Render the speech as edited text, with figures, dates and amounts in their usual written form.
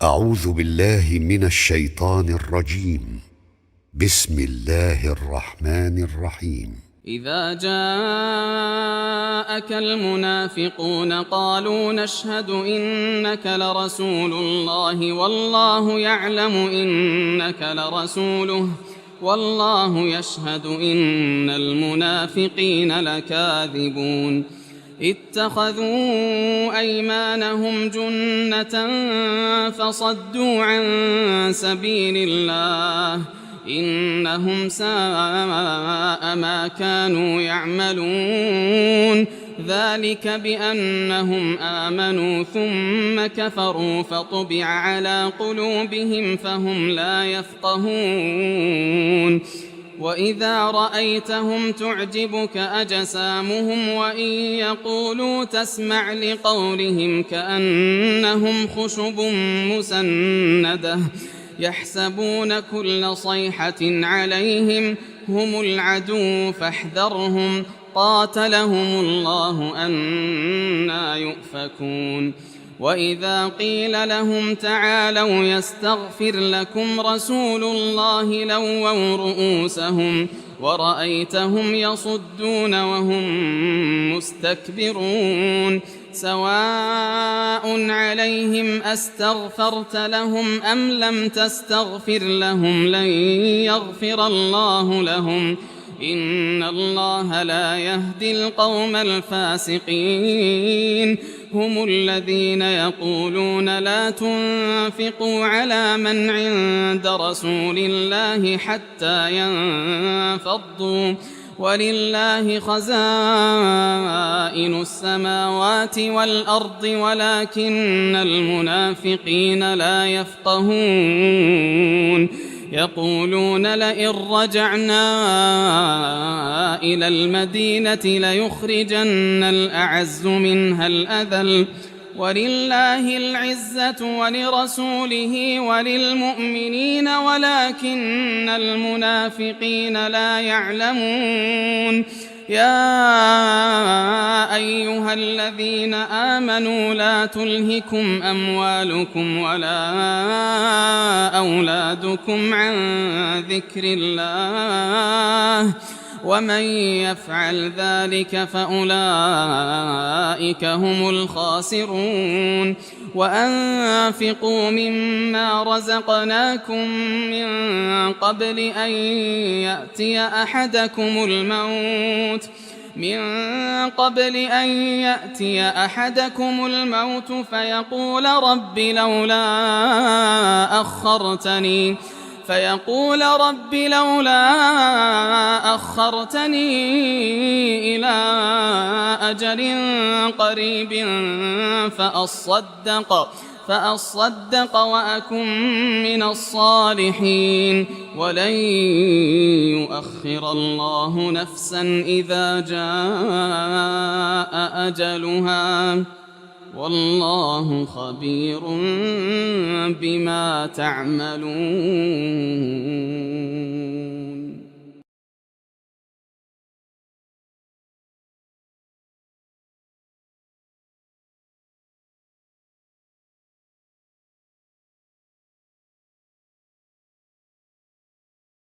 أعوذ بالله من الشيطان الرجيم. بسم الله الرحمن الرحيم. إذا جاءك المنافقون قالوا نشهد إنك لرسول الله والله يعلم إنك لرسوله والله يشهد إن المنافقين لكاذبون اتخذوا أيمانهم جنة فصدوا عن سبيل الله إنهم ساء ما كانوا يعملون ذلك بأنهم آمنوا ثم كفروا فطبع على قلوبهم فهم لا يفقهون وإذا رأيتهم تعجبك أجسامهم وإن يقولوا تسمع لقولهم كأنهم خشب مسندة يحسبون كل صيحة عليهم هم العدو فاحذرهم قاتلهم الله أنى يؤفكون وإذا قيل لهم تعالوا يستغفر لكم رسول الله لووا رؤوسهم ورأيتهم يصدون وهم مستكبرون سواء عليهم أستغفرت لهم أم لم تستغفر لهم لن يغفر الله لهم إن الله لا يهدي القوم الفاسقين هم الذين يقولون لا تنفقوا على من عند رسول الله حتى ينفضوا ولله خزائن السماوات والأرض ولكن المنافقين لا يفقهون يقولون لئن رجعنا إلى المدينة ليخرجن الأعز منها الأذل ولله العزة ولرسوله وللمؤمنين ولكن المنافقين لا يعلمون يا أيها الذين آمنوا لا تلهكم أموالكم ولا أولادكم عن ذكر الله ومن يفعل ذلك فأولئك هم الخاسرون وأنفقوا مما رزقناكم من قبل أن يأتي أحدكم الموت فيقول رب لولا أخرتني إلى أجل قريب فأصدق وأكن من الصالحين ولن يؤخر الله نفسا إذا جاء أجلها والله خبير بما تعملون.